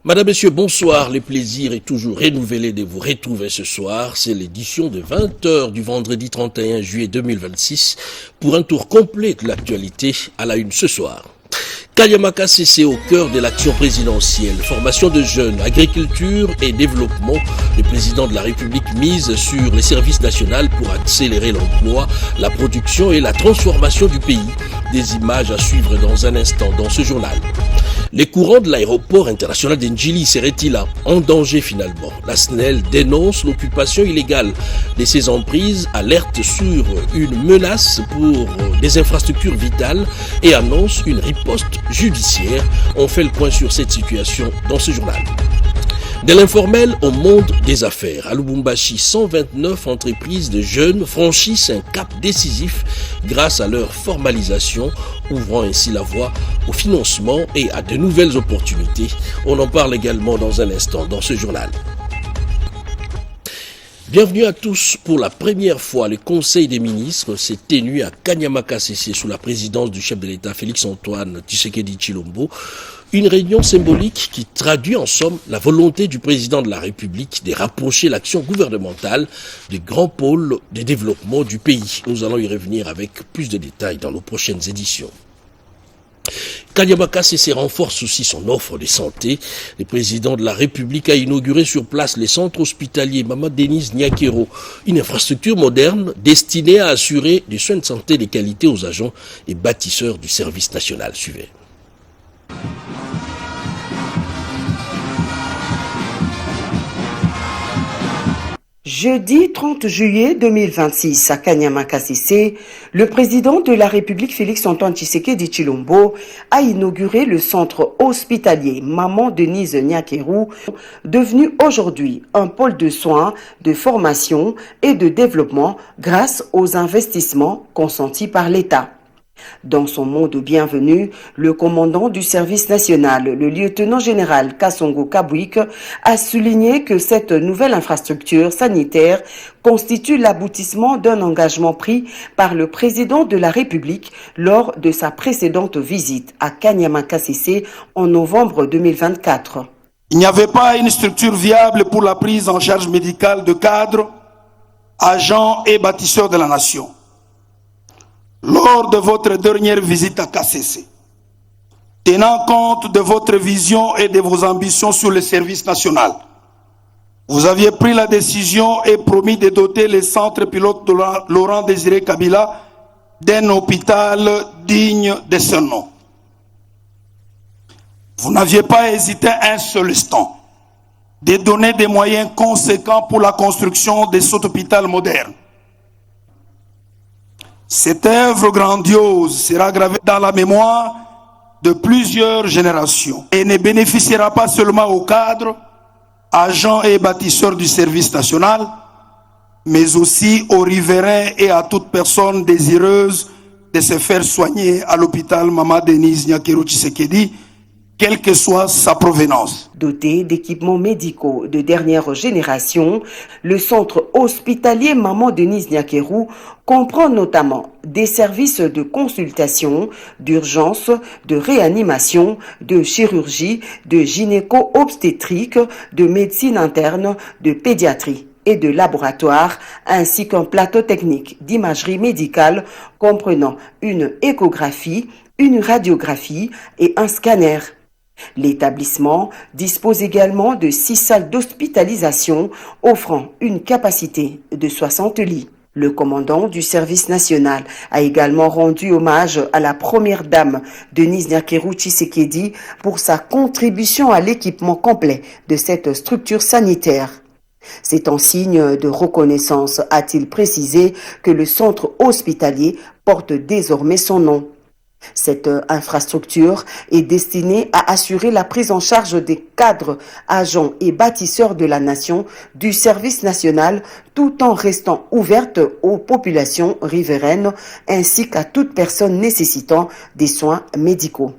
Madame, Messieurs, bonsoir. Le plaisir est toujours renouvelé de vous retrouver ce soir. C'est l'édition de 20h du vendredi 31 juillet 2026 pour un tour complet de l'actualité à la une ce soir. Kanyama Kasese au cœur de l'action présidentielle, formation de jeunes, agriculture et développement. Le président de la République mise sur les services nationaux pour accélérer l'emploi, la production et la transformation du pays. Des images à suivre dans un instant dans ce journal. Les courants de l'aéroport international d'Ndjili seraient-ils en danger finalement? La SNEL dénonce l'occupation illégale de ces emprises, alerte sur une menace pour des infrastructures vitales et annonce une riposte judiciaire. On fait le point sur cette situation dans ce journal. De l'informel au monde des affaires, à Lubumbashi, 129 entreprises de jeunes franchissent un cap décisif grâce à leur formalisation, ouvrant ainsi la voie au financement et à de nouvelles opportunités. On en parle également dans un instant dans ce journal. Bienvenue à tous. Pour la première fois, le Conseil des ministres s'est tenu à Kanyama Kasese sous la présidence du chef de l'État Félix-Antoine Tshisekedi Tshilombo. Une réunion symbolique qui traduit en somme la volonté du président de la République de rapprocher l'action gouvernementale des grands pôles de développement du pays. Nous allons y revenir avec plus de détails dans nos prochaines éditions. Kanyama Kasese renforce aussi son offre de santé. Le président de la République a inauguré sur place le centre hospitalier Mama Denise Nyakero, une infrastructure moderne destinée à assurer des soins de santé de qualité aux agents et bâtisseurs du service national. Suivez. Jeudi 30 juillet 2026 à Kanyama Kasese, le président de la République Félix-Antoine Tshisekedi Tshilombo a inauguré le centre hospitalier Maman Denise Nyakero, devenu aujourd'hui un pôle de soins, de formation et de développement grâce aux investissements consentis par l'État. Dans son mot de bienvenue, le commandant du service national, le lieutenant-général Kasongo Kabouik, a souligné que cette nouvelle infrastructure sanitaire constitue l'aboutissement d'un engagement pris par le président de la République lors de sa précédente visite à Kanyama Kasese en novembre 2024. Il n'y avait pas une structure viable pour la prise en charge médicale de cadres, agents et bâtisseurs de la nation. Lors de votre dernière visite à Kasese, tenant compte de votre vision et de vos ambitions sur le service national, vous aviez pris la décision et promis de doter les centres pilotes de Laurent Désiré Kabila d'un hôpital digne de ce nom. Vous n'aviez pas hésité un seul instant de donner des moyens conséquents pour la construction de cet hôpital moderne. Cette œuvre grandiose sera gravée dans la mémoire de plusieurs générations et ne bénéficiera pas seulement aux cadres, agents et bâtisseurs du service national, mais aussi aux riverains et à toute personne désireuse de se faire soigner à l'hôpital Mama Denise Nyakero Tshisekedi, quelle que soit sa provenance. Doté d'équipements médicaux de dernière génération, le centre hospitalier Maman Denise Nyakero comprend notamment des services de consultation, d'urgence, de réanimation, de chirurgie, de gynéco-obstétrique, de médecine interne, de pédiatrie et de laboratoire, ainsi qu'un plateau technique d'imagerie médicale comprenant une échographie, une radiographie et un scanner. L'établissement dispose également de 6 salles d'hospitalisation offrant une capacité de 60 lits. Le commandant du service national a également rendu hommage à la première dame Denise Nyakero Tshisekedi pour sa contribution à l'équipement complet de cette structure sanitaire. C'est en signe de reconnaissance, a-t-il précisé, que le centre hospitalier porte désormais son nom. Cette infrastructure est destinée à assurer la prise en charge des cadres, agents et bâtisseurs de la nation du service national tout en restant ouverte aux populations riveraines ainsi qu'à toute personne nécessitant des soins médicaux.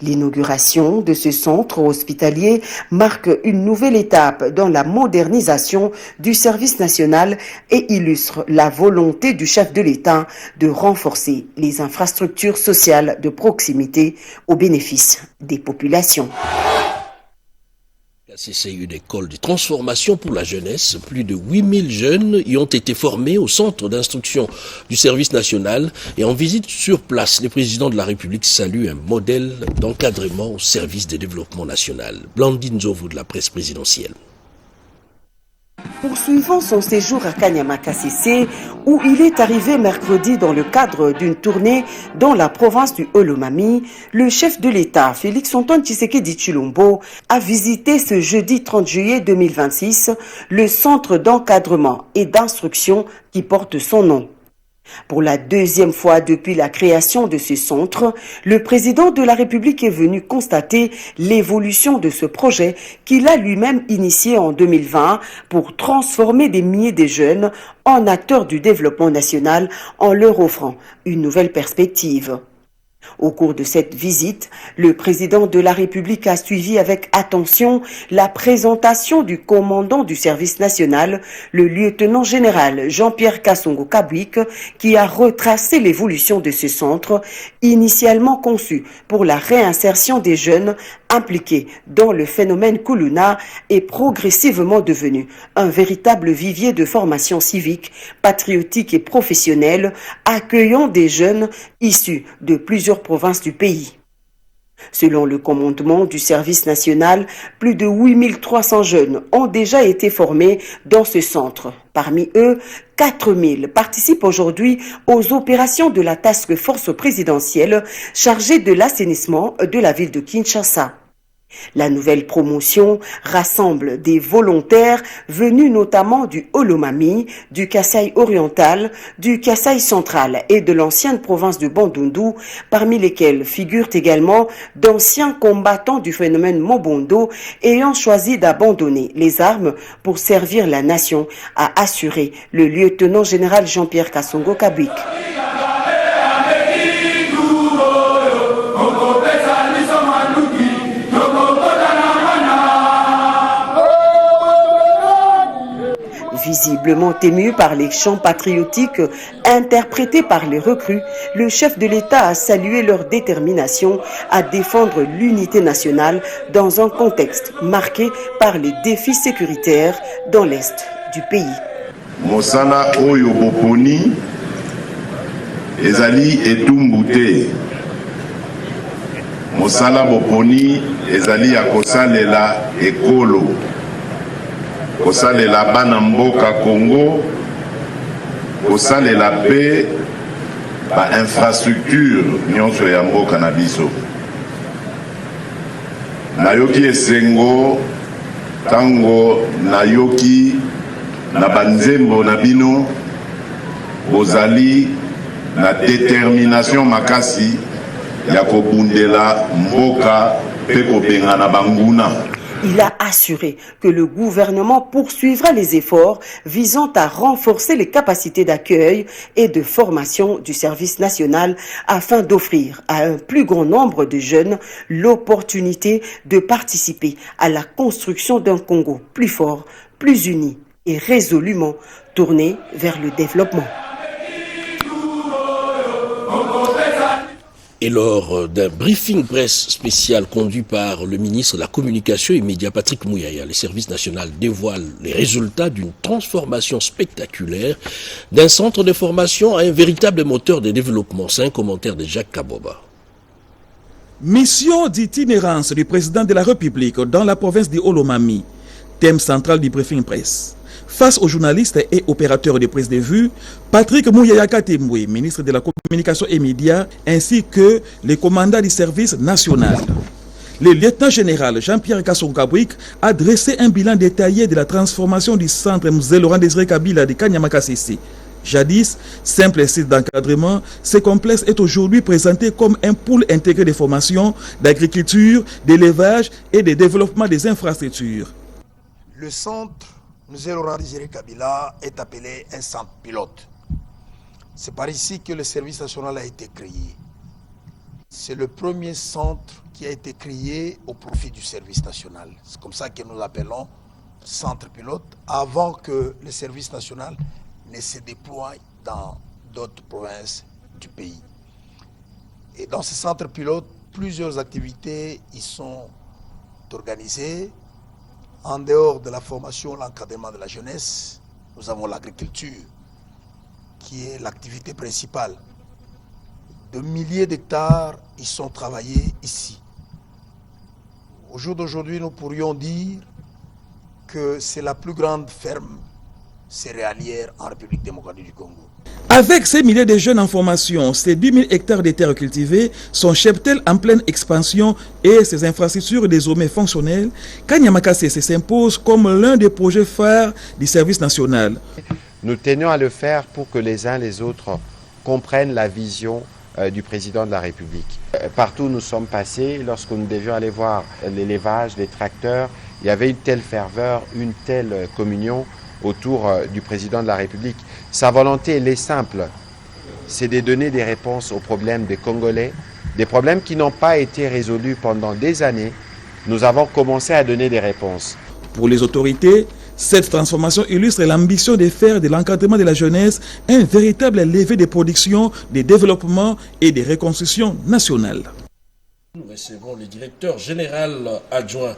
L'inauguration de ce centre hospitalier marque une nouvelle étape dans la modernisation du service national et illustre la volonté du chef de l'État de renforcer les infrastructures sociales de proximité au bénéfice des populations. C'est une école de transformation pour la jeunesse. Plus de 8000 jeunes y ont été formés au centre d'instruction du service national et en visite sur place. Le président de la République salue un modèle d'encadrement au service du développement national. Blandine Zovu de la presse présidentielle. Poursuivant son séjour à Kanyama-Kasese, où il est arrivé mercredi dans le cadre d'une tournée dans la province du Olomami, le chef de l'État, Félix-Antoine Tshisekedi Tshilombo, a visité ce jeudi 30 juillet 2026 le centre d'encadrement et d'instruction qui porte son nom. Pour la deuxième fois depuis la création de ce centre, le président de la République est venu constater l'évolution de ce projet qu'il a lui-même initié en 2020 pour transformer des milliers de jeunes en acteurs du développement national en leur offrant une nouvelle perspective. Au cours de cette visite, le président de la République a suivi avec attention la présentation du commandant du service national, le lieutenant général Jean-Pierre Kasongo Kabwik, qui a retracé l'évolution de ce centre, initialement conçu pour la réinsertion des jeunes impliqués dans le phénomène Kuluna et progressivement devenu un véritable vivier de formation civique, patriotique et professionnelle, accueillant des jeunes issus de plusieurs provinces du pays. Selon le commandement du service national, plus de 8300 jeunes ont déjà été formés dans ce centre. Parmi eux, 4000 participent aujourd'hui aux opérations de la task force présidentielle chargée de l'assainissement de la ville de Kinshasa. La nouvelle promotion rassemble des volontaires venus notamment du Olomami, du Kasaï oriental, du Kasaï central et de l'ancienne province de Bandundu, parmi lesquels figurent également d'anciens combattants du phénomène Mobondo ayant choisi d'abandonner les armes pour servir la nation, a assuré le lieutenant général Jean-Pierre Kasongo Kabwik. Visiblement ému par les chants patriotiques interprétés par les recrues, le chef de l'État a salué leur détermination à défendre l'unité nationale dans un contexte marqué par les défis sécuritaires dans l'est du pays. Mosala oyo boponi ezali etumbute. Mosala boponi ezali akosalela ekolo. Kosalela bana mboka Congo, kosalela pe ba infrastructure nyonso ya mboka na biso. Nayoki esengo tango nayoki na banzembo na bino bozali na détermination makasi ya kobundela mboka pe kobenga na banguna. Il a assuré que le gouvernement poursuivra les efforts visant à renforcer les capacités d'accueil et de formation du service national afin d'offrir à un plus grand nombre de jeunes l'opportunité de participer à la construction d'un Congo plus fort, plus uni et résolument tourné vers le développement. Et lors d'un briefing presse spécial conduit par le ministre de la Communication et Médias, Patrick Mouyaya, le service national dévoile les résultats d'une transformation spectaculaire d'un centre de formation à un véritable moteur de développement. C'est un commentaire de Jacques Kaboba. Mission d'itinérance du président de la République dans la province de Olomami, thème central du briefing presse. Face aux journalistes et opérateurs de prise de vue, Patrick Mouyaya Katembwe, ministre de la Communication et Médias, ainsi que les commandants du service national. Le lieutenant général Jean-Pierre Kasongo Kabwik a dressé un bilan détaillé de la transformation du centre Mzee Laurent Désiré Kabila de Kanyama-Kasese. Jadis, simple site d'encadrement, ce complexe est aujourd'hui présenté comme un pôle intégré de formation, d'agriculture, d'élevage et de développement des infrastructures. Le centre Mzee Laurent Désiré Kabila est appelé un centre pilote. C'est par ici que le service national a été créé. C'est le premier centre qui a été créé au profit du service national. C'est comme ça que nous l'appelons centre pilote, avant que le service national ne se déploie dans d'autres provinces du pays. Et dans ce centre pilote, plusieurs activités y sont organisées. En dehors de la formation, l'encadrement de la jeunesse, nous avons l'agriculture, qui est l'activité principale. De milliers d'hectares y sont travaillés ici. Au jour d'aujourd'hui, nous pourrions dire que c'est la plus grande ferme céréalière en République démocratique du Congo. Avec ces milliers de jeunes en formation, ces 10 000 hectares de terres cultivées, son cheptel en pleine expansion et ses infrastructures désormais fonctionnelles, Kanyama Kasese s'impose comme l'un des projets phares du service national. Nous tenions à le faire pour que les uns les autres comprennent la vision du président de la République. Partout où nous sommes passés, lorsque nous devions aller voir l'élevage, les tracteurs, il y avait une telle ferveur, une telle communion autour du président de la République. Sa volonté, elle est simple, c'est de donner des réponses aux problèmes des Congolais, des problèmes qui n'ont pas été résolus pendant des années. Nous avons commencé à donner des réponses. Pour les autorités, cette transformation illustre l'ambition de faire de l'encadrement de la jeunesse un véritable levier de production, de développement et de reconstruction nationale. Nous recevons le directeur général adjoint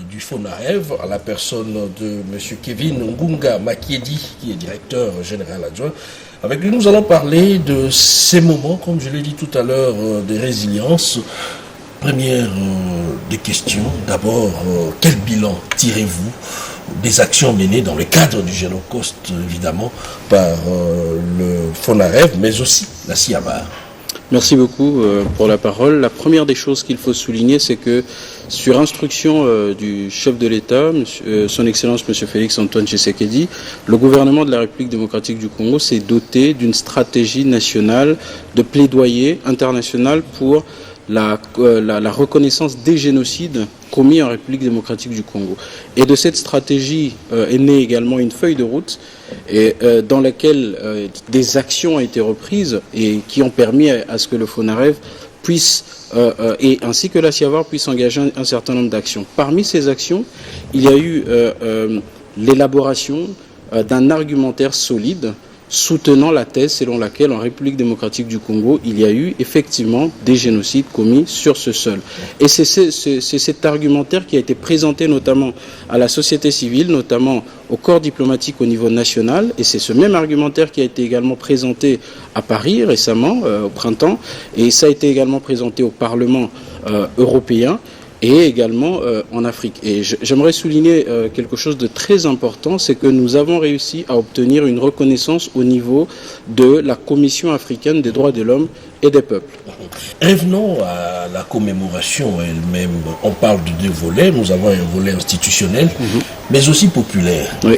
du FONAREV, à la personne de M. Kevin Ngunga Makiedi, qui est directeur général adjoint. Avec lui, nous allons parler de ces moments, comme je l'ai dit tout à l'heure, de résilience. Première des questions, d'abord, quel bilan tirez-vous des actions menées dans le cadre du Génocost, évidemment, par le FONAREV, mais aussi la CIABAR? Merci beaucoup pour la parole. La première des choses qu'il faut souligner, c'est que sur instruction du chef de l'État, son Excellence M. Félix Antoine Tshisekedi, le gouvernement de la République démocratique du Congo s'est doté d'une stratégie nationale de plaidoyer international pour la reconnaissance des génocides commis en République démocratique du Congo. Et de cette stratégie est née également une feuille de route dans laquelle des actions ont été reprises et qui ont permis à ce que le FONAREV puisse, et ainsi que la CIABAR puisse engager un certain nombre d'actions. Parmi ces actions, il y a eu l'élaboration d'un argumentaire solide soutenant la thèse selon laquelle en République démocratique du Congo, il y a eu effectivement des génocides commis sur ce sol. Et c'est cet argumentaire qui a été présenté notamment à la société civile, notamment au corps diplomatique au niveau national, et c'est ce même argumentaire qui a été également présenté à Paris récemment, au printemps, et ça a été également présenté au Parlement européen, et également en Afrique. Et j'aimerais souligner quelque chose de très important, c'est que nous avons réussi à obtenir une reconnaissance au niveau de la Commission africaine des droits de l'homme et des peuples. Revenons à la commémoration elle-même. On parle de deux volets. Nous avons un volet institutionnel, mais aussi populaire. Oui.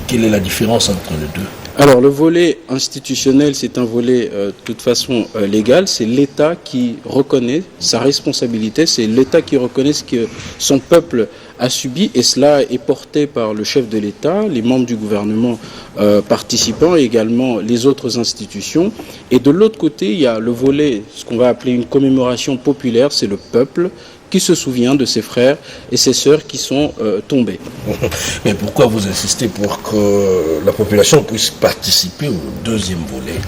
Quelle est la différence entre les deux ? Alors le volet institutionnel, c'est un volet de toute façon légal, c'est l'État qui reconnaît sa responsabilité, c'est l'État qui reconnaît ce que son peuple a subi, et cela est porté par le chef de l'État, les membres du gouvernement participants et également les autres institutions. Et de l'autre côté, il y a le volet, ce qu'on va appeler une commémoration populaire, c'est le peuple qui se souvient de ses frères et ses sœurs qui sont tombés. Mais pourquoi vous insistez pour que la population puisse participer au deuxième volet,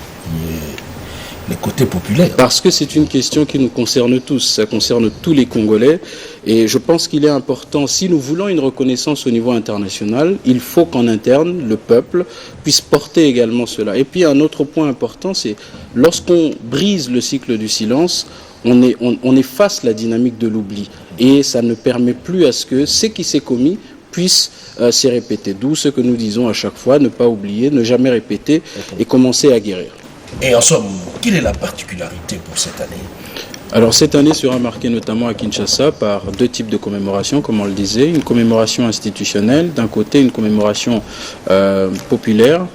les côtés populaires? Parce que c'est une question qui nous concerne tous, ça concerne tous les Congolais, et je pense qu'il est important, si nous voulons une reconnaissance au niveau international, il faut qu'en interne, le peuple puisse porter également cela. Et puis un autre point important, c'est lorsqu'on brise le cycle du silence, on efface la dynamique de l'oubli, et ça ne permet plus à ce que ce qui s'est commis puisse se répéter. D'où ce que nous disons à chaque fois, ne pas oublier, ne jamais répéter et commencer à guérir. Et en somme, quelle est la particularité pour cette année ? Alors cette année sera marquée notamment à Kinshasa par deux types de commémorations, comme on le disait. Une commémoration institutionnelle, d'un côté une commémoration populaire,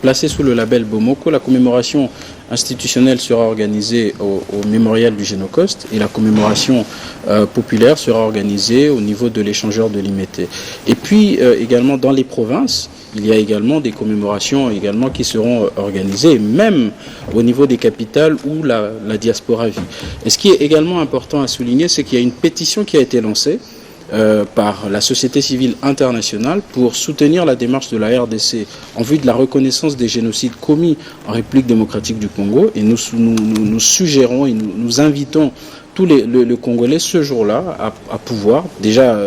placée sous le label Bomoko. La commémoration institutionnelle sera organisée au mémorial du Génocost, et la commémoration populaire sera organisée au niveau de l'échangeur de Limete. Et puis également dans les provinces, il y a également des commémorations également qui seront organisées, même au niveau des capitales où la diaspora vit. Et ce qui est également important à souligner, c'est qu'il y a une pétition qui a été lancée par la société civile internationale pour soutenir la démarche de la RDC en vue de la reconnaissance des génocides commis en République démocratique du Congo. Et nous suggérons et nous invitons tous le Congolais ce jour-là à pouvoir. Déjà,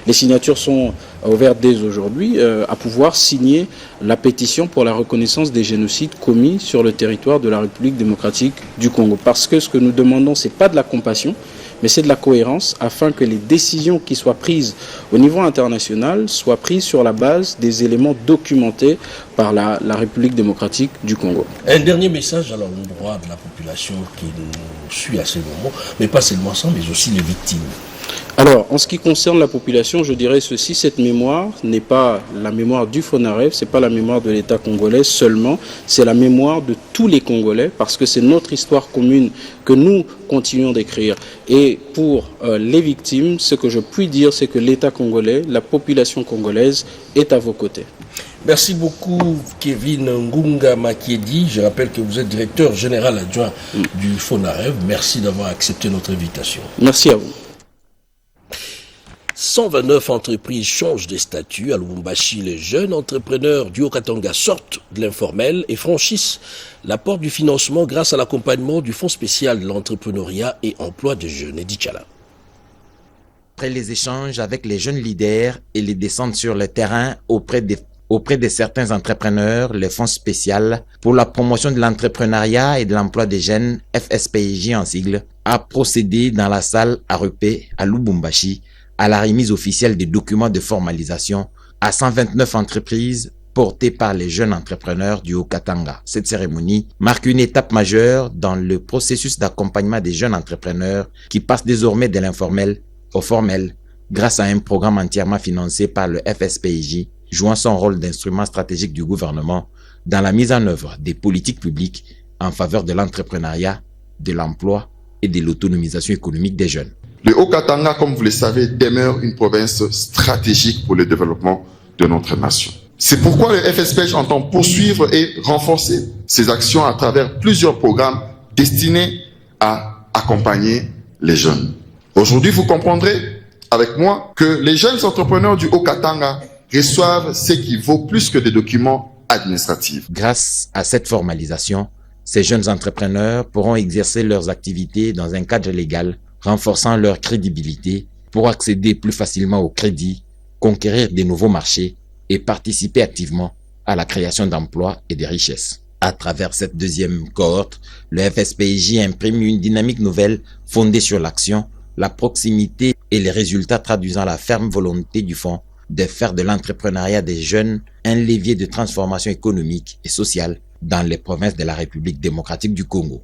les signatures sont ouvert dès aujourd'hui à pouvoir signer la pétition pour la reconnaissance des génocides commis sur le territoire de la République démocratique du Congo. Parce que ce que nous demandons, c'est pas de la compassion, mais c'est de la cohérence afin que les décisions qui soient prises au niveau international soient prises sur la base des éléments documentés par la République démocratique du Congo. Un dernier message à l'endroit de la population qui nous suit à ce moment, mais pas seulement ça, mais aussi les victimes. Alors, en ce qui concerne la population, je dirais ceci, cette mémoire n'est pas la mémoire du FONAREV, c'est pas la mémoire de l'État congolais seulement, c'est la mémoire de tous les Congolais, parce que c'est notre histoire commune que nous continuons d'écrire. Et pour les victimes, ce que je puis dire, c'est que l'État congolais, la population congolaise est à vos côtés. Merci beaucoup Kevin Ngunga Makiedi. Je rappelle que vous êtes directeur général adjoint du FONAREV. Merci d'avoir accepté notre invitation. Merci à vous. 129 entreprises changent de statut. À Lubumbashi, les jeunes entrepreneurs du Haut-Katanga sortent de l'informel et franchissent la porte du financement grâce à l'accompagnement du Fonds spécial de l'entrepreneuriat et emploi des jeunes. Edi Tchala. Après les échanges avec les jeunes leaders et les descentes sur le terrain auprès de certains entrepreneurs, le Fonds spécial pour la promotion de l'entrepreneuriat et de l'emploi des jeunes, FSPJ en sigle, a procédé dans la salle AREP à Lubumbashi à la remise officielle des documents de formalisation à 129 entreprises portées par les jeunes entrepreneurs du Haut-Katanga. Cette cérémonie marque une étape majeure dans le processus d'accompagnement des jeunes entrepreneurs qui passent désormais de l'informel au formel grâce à un programme entièrement financé par le FSPJ, jouant son rôle d'instrument stratégique du gouvernement dans la mise en œuvre des politiques publiques en faveur de l'entrepreneuriat, de l'emploi et de l'autonomisation économique des jeunes. Le Haut-Katanga, comme vous le savez, demeure une province stratégique pour le développement de notre nation. C'est pourquoi le FSPJ entend poursuivre et renforcer ses actions à travers plusieurs programmes destinés à accompagner les jeunes. Aujourd'hui, vous comprendrez avec moi que les jeunes entrepreneurs du Haut-Katanga reçoivent ce qui vaut plus que des documents administratifs. Grâce à cette formalisation, ces jeunes entrepreneurs pourront exercer leurs activités dans un cadre légal, renforçant leur crédibilité pour accéder plus facilement au crédit, conquérir de nouveaux marchés et participer activement à la création d'emplois et de richesses. À travers cette deuxième cohorte, le FSPJ imprime une dynamique nouvelle fondée sur l'action, la proximité et les résultats traduisant la ferme volonté du fonds de faire de l'entrepreneuriat des jeunes un levier de transformation économique et sociale dans les provinces de la République démocratique du Congo.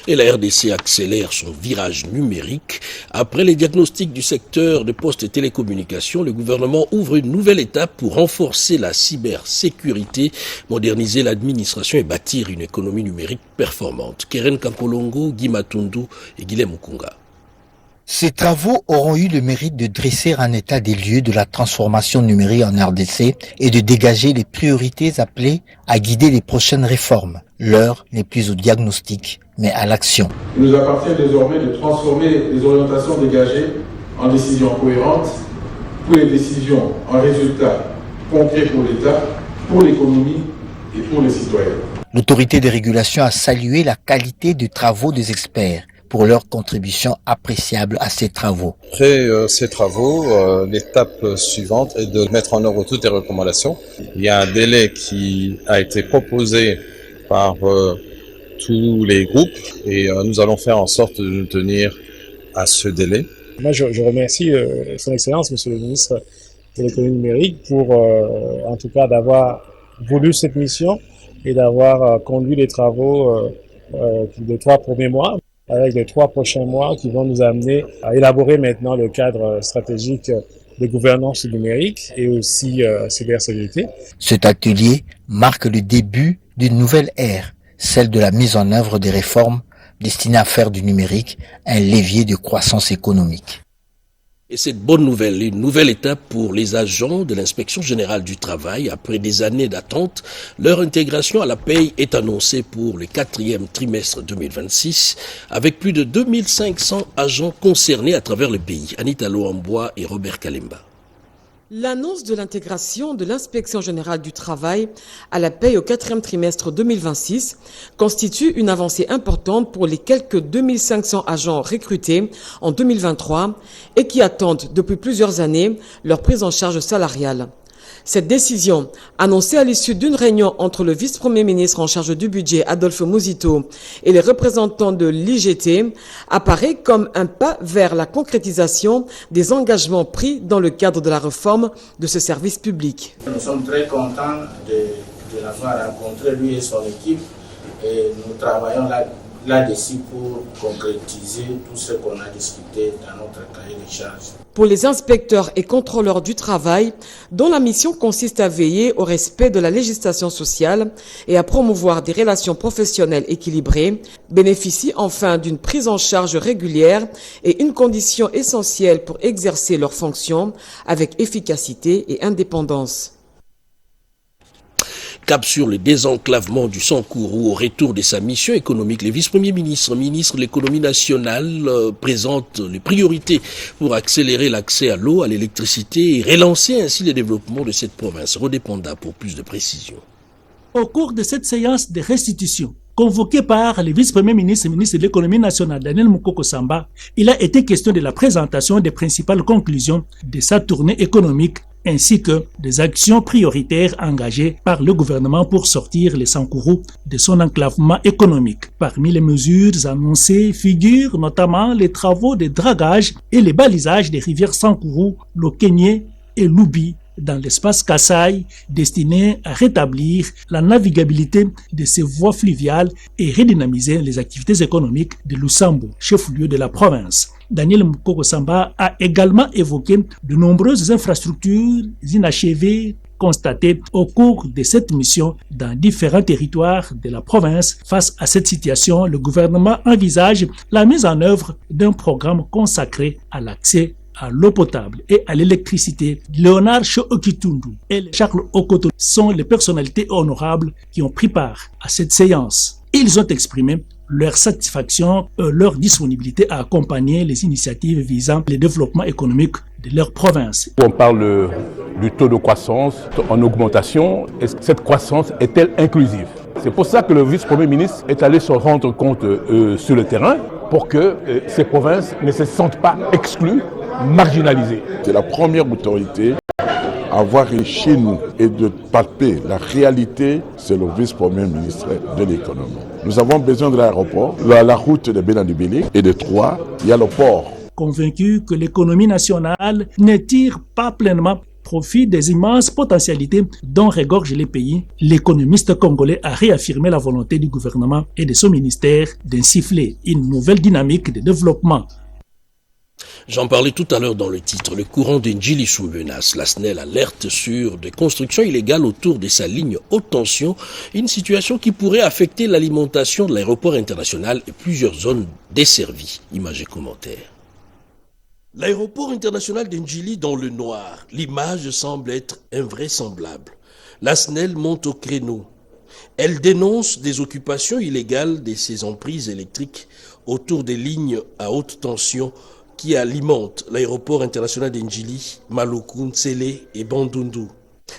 Et la RDC accélère son virage numérique. Après les diagnostics du secteur de postes et télécommunications, le gouvernement ouvre une nouvelle étape pour renforcer la cybersécurité, moderniser l'administration et bâtir une économie numérique performante. Keren Kakolongo, Guy Matundu et Guilhem Mukunga. Ces travaux auront eu le mérite de dresser un état des lieux de la transformation numérique en RDC et de dégager les priorités appelées à guider les prochaines réformes. L'heure n'est plus au diagnostic, mais à l'action. Il nous appartient désormais de transformer les orientations dégagées en décisions cohérentes, pour les décisions en résultats concrets pour l'État, pour l'économie et pour les citoyens. L'autorité de régulation a salué la qualité des travaux des experts pour leur contribution appréciable à ces travaux. Après ces travaux, l'étape suivante est de mettre en œuvre toutes les recommandations. Il y a un délai qui a été proposé par tous les groupes et nous allons faire en sorte de nous tenir à ce délai. Moi, je remercie Son Excellence, Monsieur le Ministre de l'économie numérique, pour en tout cas d'avoir voulu cette mission et d'avoir conduit les travaux des 3 premiers mois, avec les 3 prochains mois qui vont nous amener à élaborer maintenant le cadre stratégique de gouvernance numérique et aussi cybersécurité. Cet atelier marque le début d'une nouvelle ère, celle de la mise en œuvre des réformes destinées à faire du numérique un levier de croissance économique. Et cette bonne nouvelle, une nouvelle étape pour les agents de l'inspection générale du travail. Après des années d'attente, leur intégration à la paye est annoncée pour le 4e trimestre 2026, avec plus de 2500 agents concernés à travers le pays. Anita Loambois et Robert Kalemba. L'annonce de l'intégration de l'Inspection générale du travail à la paie au 4e trimestre 2026 constitue une avancée importante pour les quelques 2500 agents recrutés en 2023 et qui attendent depuis plusieurs années leur prise en charge salariale. Cette décision, annoncée à l'issue d'une réunion entre le vice-premier ministre en charge du budget, Adolphe Muzito, et les représentants de l'IGT, apparaît comme un pas vers la concrétisation des engagements pris dans le cadre de la réforme de ce service public. Nous sommes très contents de l'avoir rencontré, lui et son équipe, et nous travaillons là-dessus pour concrétiser tout ce qu'on a discuté dans notre cahier de charges. Pour les inspecteurs et contrôleurs du travail, dont la mission consiste à veiller au respect de la législation sociale et à promouvoir des relations professionnelles équilibrées, bénéficient enfin d'une prise en charge régulière et une condition essentielle pour exercer leurs fonctions avec efficacité et indépendance. Cap sur le désenclavement du Sankourou au retour de sa mission économique, les vice-premiers ministres, ministres de l'économie nationale présentent les priorités pour accélérer l'accès à l'eau, à l'électricité et relancer ainsi le développement de cette province. Redépenda pour plus de précisions. Au cours de cette séance de restitution, convoquée par les vice-premiers ministres et ministres de l'économie nationale, Daniel Mukoko Samba, il a été question de la présentation des principales conclusions de sa tournée économique ainsi que des actions prioritaires engagées par le gouvernement pour sortir le Sankourou de son enclavement économique. Parmi les mesures annoncées figurent notamment les travaux de dragage et les balisages des rivières Sankourou, Lokenyé et Loubi dans l'espace Kasaï, destiné à rétablir la navigabilité de ces voies fluviales et redynamiser les activités économiques de Lusambo, chef-lieu de la province. Daniel Mukoko Samba a également évoqué de nombreuses infrastructures inachevées constatées au cours de cette mission dans différents territoires de la province. Face à cette situation, le gouvernement envisage la mise en œuvre d'un programme consacré à l'accès à l'eau potable et à l'électricité. Léonard Cho-Okitundu et Charles Okoto sont les personnalités honorables qui ont pris part à cette séance. Ils ont exprimé leur satisfaction et leur disponibilité à accompagner les initiatives visant le développement économique de leur province. On parle du taux de croissance en augmentation. Et cette croissance est-elle inclusive? C'est pour ça que le vice-premier ministre est allé se rendre compte sur le terrain pour que ces provinces ne se sentent pas exclues, marginalisées. C'est la première autorité à voir chez nous et de palper la réalité, c'est le vice-premier ministre de l'économie. Nous avons besoin de l'aéroport, la route de Benadibili et de Troyes, il y a le port. Convaincu que l'économie nationale ne tire pas pleinement profit des immenses potentialités dont regorgent les pays, l'économiste congolais a réaffirmé la volonté du gouvernement et de son ministère d'insuffler une nouvelle dynamique de développement. J'en parlais tout à l'heure dans le titre. Le courant de Ndjili sous menace. La SNEL alerte sur des constructions illégales autour de sa ligne haute tension, une situation qui pourrait affecter l'alimentation de l'aéroport international et plusieurs zones desservies. Images et commentaires. L'aéroport international d'Ndjili dans le noir. L'image semble être invraisemblable. La SNEL monte au créneau. Elle dénonce des occupations illégales de ses emprises électriques autour des lignes à haute tension qui alimentent l'aéroport international d'Ndjili, Maluku, Ntsele et Bandundu.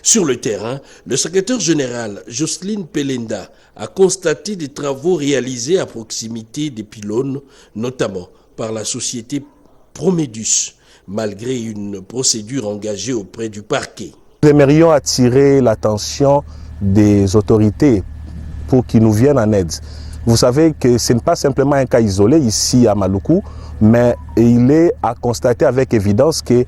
Sur le terrain, le secrétaire général Jocelyne Pelenda a constaté des travaux réalisés à proximité des pylônes, notamment par la société Promedus, malgré une procédure engagée auprès du parquet. Nous aimerions attirer l'attention des autorités pour qu'ils nous viennent en aide. Vous savez que ce n'est pas simplement un cas isolé ici à Maluku, mais il est à constater avec évidence que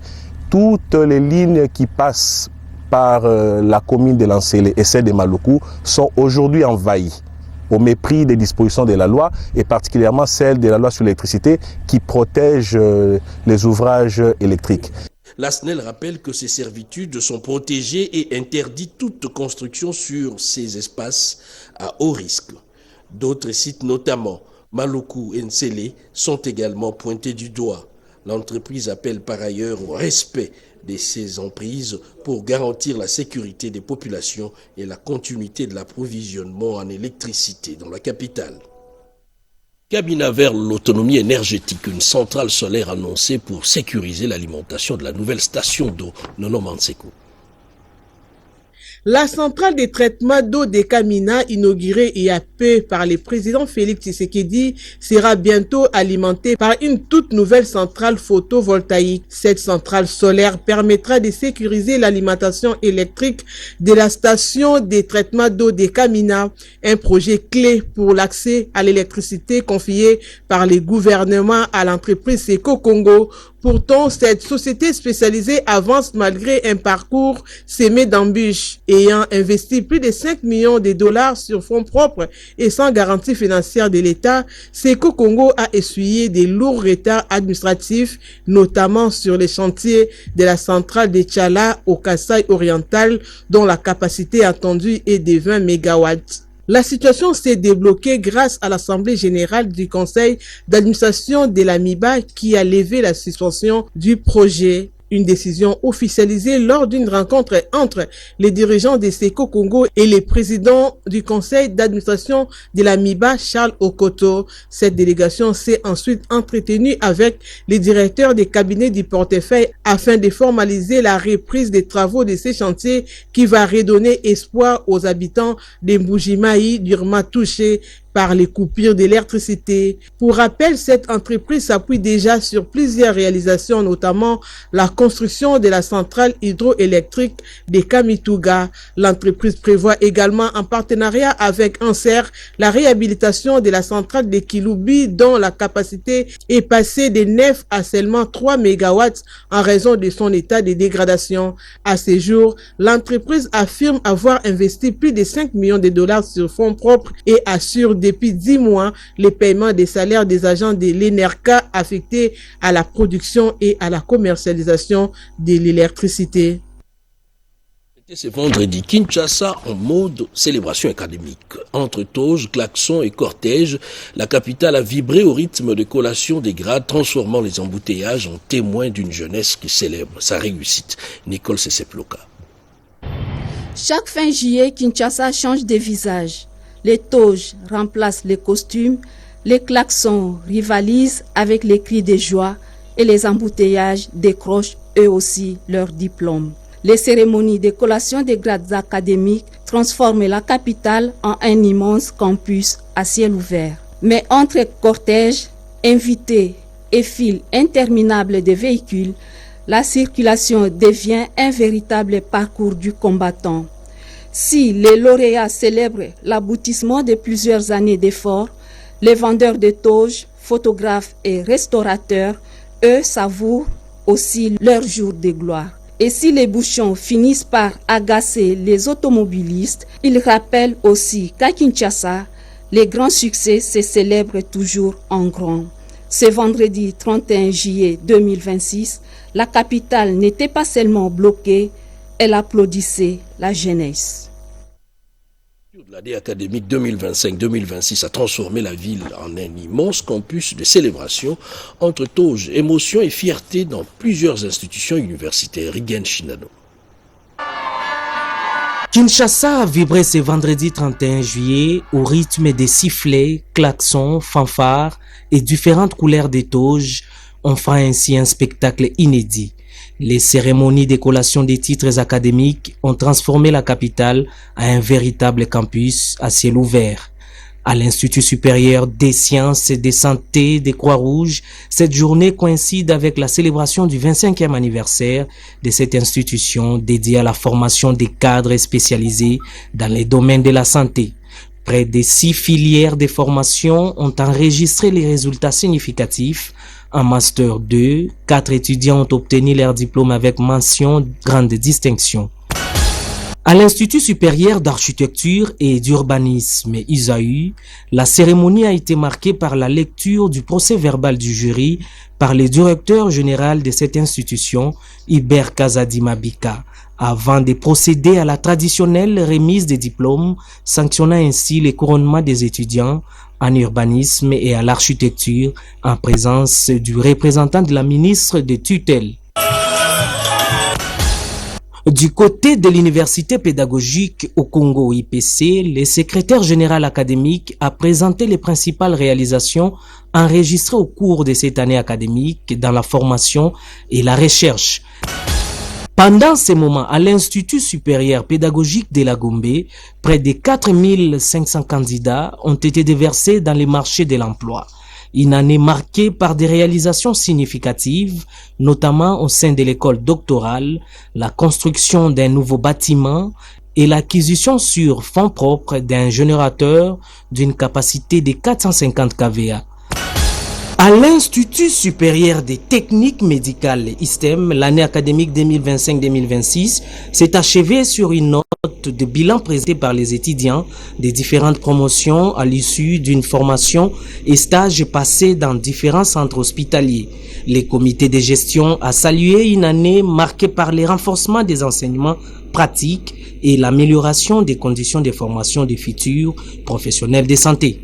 toutes les lignes qui passent par la commune de Lansele et celle de Maluku sont aujourd'hui envahies au mépris des dispositions de la loi et particulièrement celle de la loi sur l'électricité qui protège les ouvrages électriques. La SNEL rappelle que ces servitudes sont protégées et interdit toute construction sur ces espaces à haut risque. D'autres sites, notamment Maluku et Ntsele, sont également pointés du doigt. L'entreprise appelle par ailleurs au respect de ces emprises pour garantir la sécurité des populations et la continuité de l'approvisionnement en électricité dans la capitale. Cabina vers l'autonomie énergétique, une centrale solaire annoncée pour sécuriser l'alimentation de la nouvelle station d'eau Nono Manseko. La centrale de traitement d'eau de Kamina, inaugurée il y a peu par le président Félix Tshisekedi, sera bientôt alimentée par une toute nouvelle centrale photovoltaïque. Cette centrale solaire permettra de sécuriser l'alimentation électrique de la station de traitement d'eau de Kamina, un projet clé pour l'accès à l'électricité confié par le gouvernement à l'entreprise Seco Congo. Pourtant, cette société spécialisée avance malgré un parcours semé d'embûches. Ayant investi plus de 5 millions de dollars sur fonds propres et sans garantie financière de l'État, Seco Congo a essuyé des lourds retards administratifs, notamment sur les chantiers de la centrale de Tchala au Kasaï oriental, dont la capacité attendue est de 20 MW. La situation s'est débloquée grâce à l'Assemblée générale du Conseil d'administration de la MIBA qui a levé la suspension du projet. Une décision officialisée lors d'une rencontre entre les dirigeants de Seco Congo et le président du conseil d'administration de la MIBA, Charles Okoto. Cette délégation s'est ensuite entretenue avec les directeurs des cabinets du portefeuille afin de formaliser la reprise des travaux de ces chantiers qui va redonner espoir aux habitants de Mbujimayi durement touchés par les coupures d'électricité. Pour rappel, cette entreprise s'appuie déjà sur plusieurs réalisations, notamment la construction de la centrale hydroélectrique de Kamituga. L'entreprise prévoit également en partenariat avec Anser la réhabilitation de la centrale de Kilubi dont la capacité est passée de 9 à seulement 3 MW en raison de son état de dégradation. À ce jour, l'entreprise affirme avoir investi plus de 5 millions de dollars sur fonds propres et assure depuis 10 mois les paiements des salaires des agents de l'ENERCA affectés à la production et à la commercialisation de l'électricité. Ce vendredi, Kinshasa en mode célébration académique. Entre toges, klaxons et cortèges, la capitale a vibré au rythme de collation des grades, transformant les embouteillages en témoins d'une jeunesse qui célèbre sa réussite. Nicole Seseploka. Chaque fin juillet, Kinshasa change de visage. Les toges remplacent les costumes, les klaxons rivalisent avec les cris de joie et les embouteillages décrochent eux aussi leurs diplômes. Les cérémonies de collation des grades académiques transforment la capitale en un immense campus à ciel ouvert. Mais entre cortèges, invités et files interminables de véhicules, la circulation devient un véritable parcours du combattant. Si les lauréats célèbrent l'aboutissement de plusieurs années d'efforts, les vendeurs de toges, photographes et restaurateurs, eux, savourent aussi leur jour de gloire. Et si les bouchons finissent par agacer les automobilistes, ils rappellent aussi qu'à Kinshasa, les grands succès se célèbrent toujours en grand. Ce vendredi 31 juillet 2026, la capitale n'était pas seulement bloquée, elle applaudissait la jeunesse. L'année académique 2025-2026 a transformé la ville en un immense campus de célébration entre toges, émotion et fierté dans plusieurs institutions universitaires. Rigen Shinano. Kinshasa a vibré ce vendredi 31 juillet au rythme des sifflets, klaxons, fanfares et différentes couleurs des toges, offrant ainsi un spectacle inédit. Les cérémonies de collation des titres académiques ont transformé la capitale en un véritable campus à ciel ouvert. À l'Institut supérieur des sciences et de santé des Croix-Rouges, cette journée coïncide avec la célébration du 25e anniversaire de cette institution dédiée à la formation des cadres spécialisés dans les domaines de la santé. Près de 6 filières de formation ont enregistré les résultats significatifs. En Master 2, 4 étudiants ont obtenu leur diplôme avec mention grande distinction. À l'Institut supérieur d'architecture et d'urbanisme ISAU, la cérémonie a été marquée par la lecture du procès-verbal du jury par le directeur général de cette institution, Iber Kazadi Mabika, avant de procéder à la traditionnelle remise des diplômes, sanctionnant ainsi les couronnements des étudiants en urbanisme et à l'architecture en présence du représentant de la ministre de tutelle. Du côté de l'Université pédagogique au Congo IPC, le secrétaire général académique a présenté les principales réalisations enregistrées au cours de cette année académique dans la formation et la recherche. Pendant ces moments, à l'Institut supérieur pédagogique de la Gombe, près de 4500 candidats ont été déversés dans les marchés de l'emploi. Une année marquée par des réalisations significatives, notamment au sein de l'école doctorale, la construction d'un nouveau bâtiment et l'acquisition sur fonds propres d'un générateur d'une capacité de 450 kVA. À l'Institut supérieur des techniques médicales ISTEM, l'année académique 2025-2026 s'est achevée sur une note de bilan présentée par les étudiants des différentes promotions à l'issue d'une formation et stages passés dans différents centres hospitaliers. Le comité de gestion a salué une année marquée par le renforcement des enseignements pratiques et l'amélioration des conditions de formation des futurs professionnels de santé.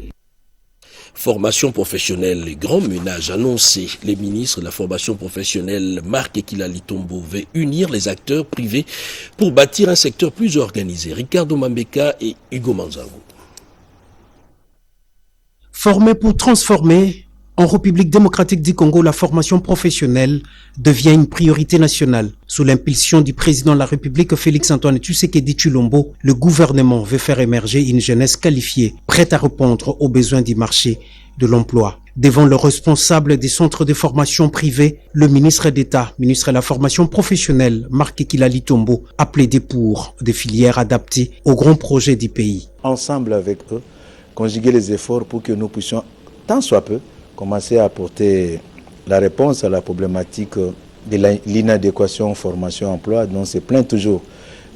Formation professionnelle, les grands ménages annoncés. Les ministres de la formation professionnelle, Marc Ekilali Tombo, veut unir les acteurs privés pour bâtir un secteur plus organisé. Ricardo Mambeka et Hugo Manzango. Former pour transformer, en République démocratique du Congo, la formation professionnelle devient une priorité nationale. Sous l'impulsion du président de la République, Félix-Antoine Tshisekedi Tshilombo, le gouvernement veut faire émerger une jeunesse qualifiée, prête à répondre aux besoins du marché de l'emploi. Devant le responsable des centres de formation privés, le ministre d'État, ministre de la formation professionnelle, Marc Ekilali Tombo, a plaidé pour des filières adaptées aux grands projets du pays. Ensemble avec eux, conjuguer les efforts pour que nous puissions, tant soit peu, commencer à apporter la réponse à la problématique de l'inadéquation formation-emploi dont se plaignent toujours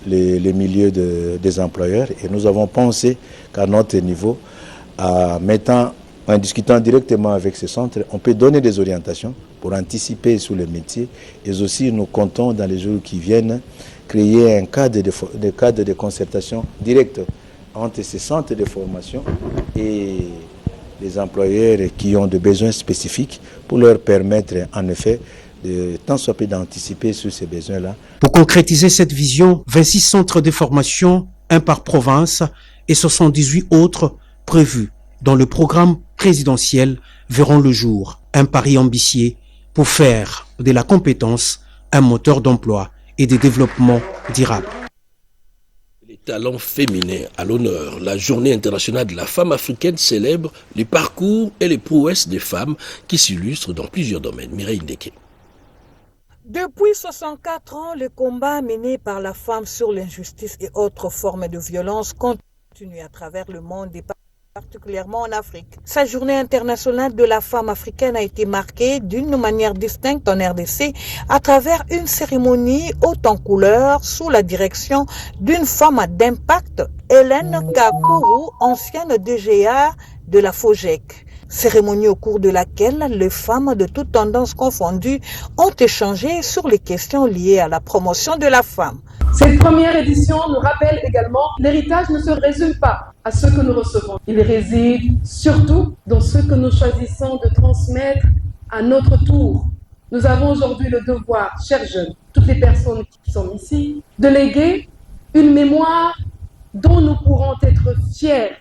les milieux des employeurs. Et nous avons pensé qu'à notre niveau, en discutant directement avec ces centres, on peut donner des orientations pour anticiper sur le métier. Et aussi, nous comptons dans les jours qui viennent créer un cadre de concertation directe entre ces centres de formation et les employeurs qui ont des besoins spécifiques pour leur permettre en effet de tant soit peu d'anticiper sur ces besoins-là. Pour concrétiser cette vision, 26 centres de formation, un par province et 78 autres prévus dans le programme présidentiel verront le jour. Un pari ambitieux pour faire de la compétence un moteur d'emploi et de développement durable. Talent féminin à l'honneur. La Journée internationale de la femme africaine célèbre les parcours et les prouesses des femmes qui s'illustrent dans plusieurs domaines. Mireille Ndeke. Depuis 64 ans, le combat mené par la femme sur l'injustice et autres formes de violence continue à travers le monde et particulièrement en Afrique. Sa journée internationale de la femme africaine a été marquée d'une manière distincte en RDC à travers une cérémonie haute en couleurs sous la direction d'une femme d'impact, Hélène Kakourou, ancienne DGA de la FOGEC. Cérémonie au cours de laquelle les femmes de toutes tendances confondues ont échangé sur les questions liées à la promotion de la femme. Cette première édition nous rappelle également que l'héritage ne se résume pas à ce que nous recevons. Il réside surtout dans ce que nous choisissons de transmettre à notre tour. Nous avons aujourd'hui le devoir, chers jeunes, toutes les personnes qui sont ici, de léguer une mémoire dont nous pourrons être fiers.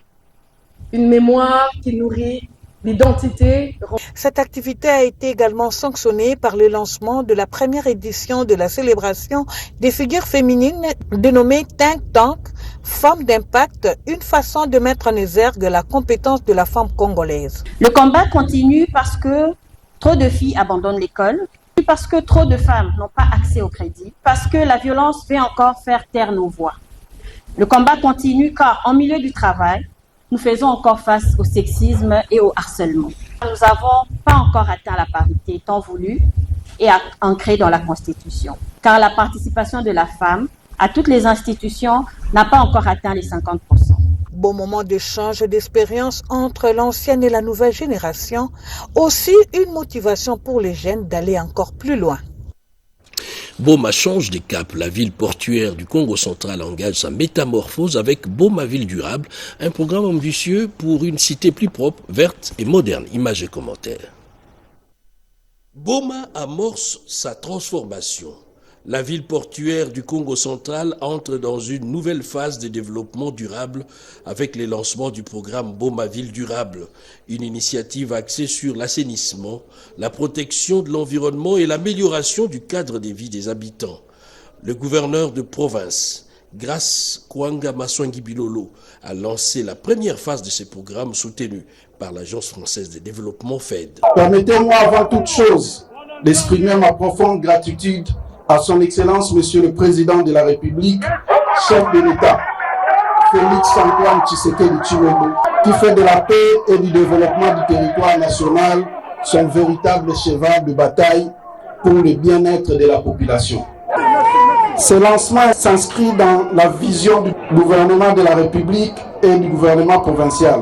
Une mémoire qui nourrit l'identité. Cette activité a été également sanctionnée par le lancement de la première édition de la célébration des figures féminines dénommée Think Tank, Femmes d'impact, une façon de mettre en exergue la compétence de la femme congolaise. Le combat continue parce que trop de filles abandonnent l'école, parce que trop de femmes n'ont pas accès au crédit, parce que la violence veut encore faire taire nos voix. Le combat continue car en milieu du travail, nous faisons encore face au sexisme et au harcèlement. Nous n'avons pas encore atteint la parité tant voulue et ancrée dans la Constitution, car la participation de la femme à toutes les institutions n'a pas encore atteint les 50%. Bon moment d'échange d'expérience entre l'ancienne et la nouvelle génération, aussi une motivation pour les jeunes d'aller encore plus loin. Boma change de cap. La ville portuaire du Congo central engage sa métamorphose avec Boma Ville Durable, un programme ambitieux pour une cité plus propre, verte et moderne. Images et commentaires. Boma amorce sa transformation. La ville portuaire du Congo central entre dans une nouvelle phase de développement durable avec les lancements du programme Boma Ville Durable, une initiative axée sur l'assainissement, la protection de l'environnement et l'amélioration du cadre de vie des habitants. Le gouverneur de province, Grace Kwanga Maswangi Bilolo, a lancé la première phase de ce programme soutenu par l'Agence française de développement FED. Permettez-moi avant toute chose d'exprimer ma profonde gratitude à son Excellence, Monsieur le Président de la République, chef de l'État, Félix Antoine Tshisekedi Tshilombo, qui fait de la paix et du développement du territoire national son véritable cheval de bataille pour le bien-être de la population. Ce lancement s'inscrit dans la vision du gouvernement de la République et du gouvernement provincial.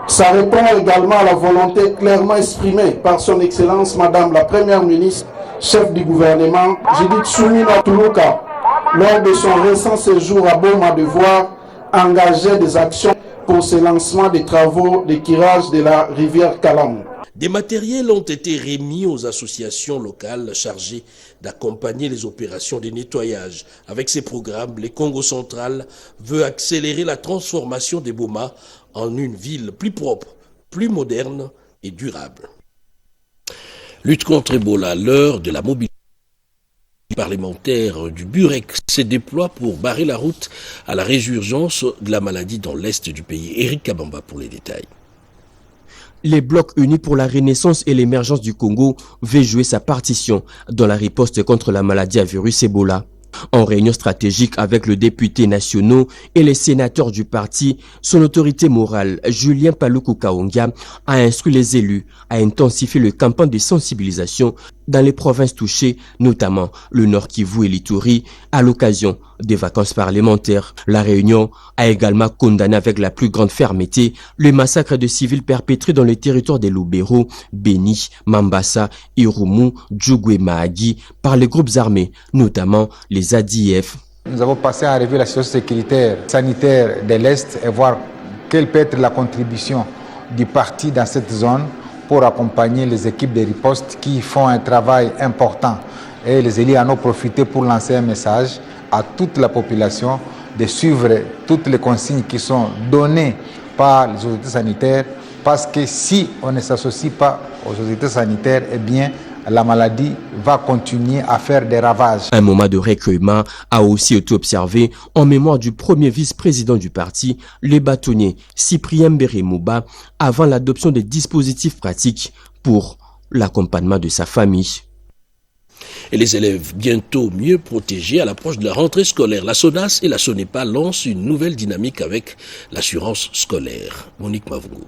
Ça répond également à la volonté clairement exprimée par son Excellence Madame la Première ministre, chef du gouvernement, Judith Suminwa Tuluka, lors de son récent séjour à Boma de voir engager des actions pour ce lancement des travaux de curage de la rivière Kalamu. Des matériels ont été remis aux associations locales chargées d'accompagner les opérations de nettoyage. Avec ces programmes, le Congo central veut accélérer la transformation des Boma en une ville plus propre, plus moderne et durable. Lutte contre Ebola, l'heure de la mobilité parlementaire du Burek se déploie pour barrer la route à la résurgence de la maladie dans l'est du pays. Éric Kabamba pour les détails. Les blocs unis pour la renaissance et l'émergence du Congo veulent jouer sa partition dans la riposte contre la maladie à virus Ebola. En réunion stratégique avec le député national et les sénateurs du parti, son autorité morale, Julien Paluku Kaonga, a instruit les élus à intensifier le campagne de sensibilisation dans les provinces touchées, notamment le Nord Kivu et l'Ituri, à l'occasion des vacances parlementaires. La réunion a également condamné avec la plus grande fermeté le massacre de civils perpétrés dans le territoire des Lubero, Beni, Mambasa, Irumu, Djougou et Mahagi par les groupes armés, notamment les ADF. Nous avons passé en revue la situation sécuritaire, sanitaire de l'Est et voir quelle peut être la contribution du parti dans cette zone pour accompagner les équipes de riposte qui font un travail important. Et les élus en ont profité pour lancer un message à toute la population de suivre toutes les consignes qui sont données par les autorités sanitaires, parce que si on ne s'associe pas aux autorités sanitaires, eh bien, la maladie va continuer à faire des ravages. Un moment de recueillement a aussi été observé en mémoire du premier vice-président du parti, le bâtonnier Cyprien Bérémouba, avant l'adoption des dispositifs pratiques pour l'accompagnement de sa famille. Et les élèves bientôt mieux protégés à l'approche de la rentrée scolaire. La SONAS et la SONEPA lancent une nouvelle dynamique avec l'assurance scolaire. Monique Mavungu.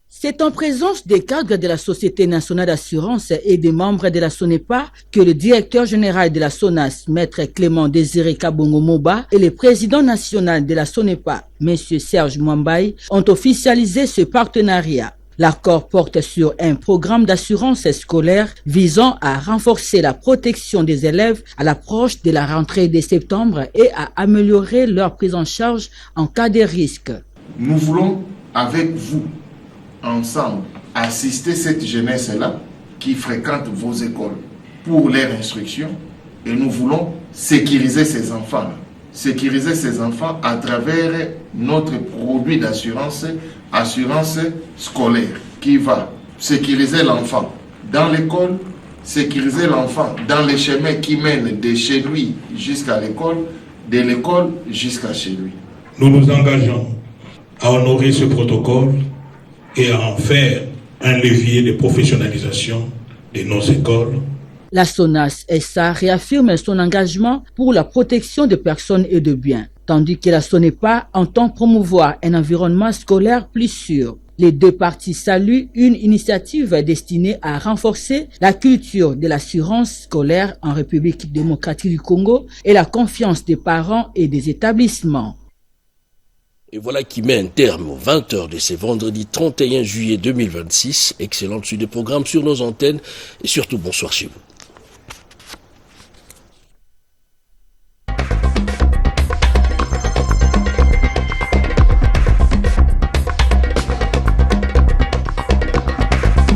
C'est en présence des cadres de la Société nationale d'assurance et des membres de la SONEPA que le directeur général de la SONAS, Maître Clément Désiré Kabongo Moba, et le président national de la SONEPA, M. Serge Mwambaye, ont officialisé ce partenariat. L'accord porte sur un programme d'assurance scolaire visant à renforcer la protection des élèves à l'approche de la rentrée de septembre et à améliorer leur prise en charge en cas de risque. Nous voulons, avec vous, ensemble, assister cette jeunesse-là qui fréquente vos écoles pour leur instruction, et nous voulons sécuriser ces enfants-là. Sécuriser ces enfants à travers notre produit d'assurance, assurance scolaire, qui va sécuriser l'enfant dans l'école, sécuriser l'enfant dans les chemins qui mènent de chez lui jusqu'à l'école, de l'école jusqu'à chez lui. Nous nous engageons à honorer ce protocole et à en faire un levier de professionnalisation de nos écoles. La SONAS SA réaffirme son engagement pour la protection des personnes et de biens, tandis que la SONEPA entend promouvoir un environnement scolaire plus sûr. Les deux parties saluent une initiative destinée à renforcer la culture de l'assurance scolaire en République démocratique du Congo et la confiance des parents et des établissements. Et voilà qui met un terme aux 20h de ce vendredi 31 juillet 2026. Excellente suite de programmes sur nos antennes et surtout bonsoir chez vous.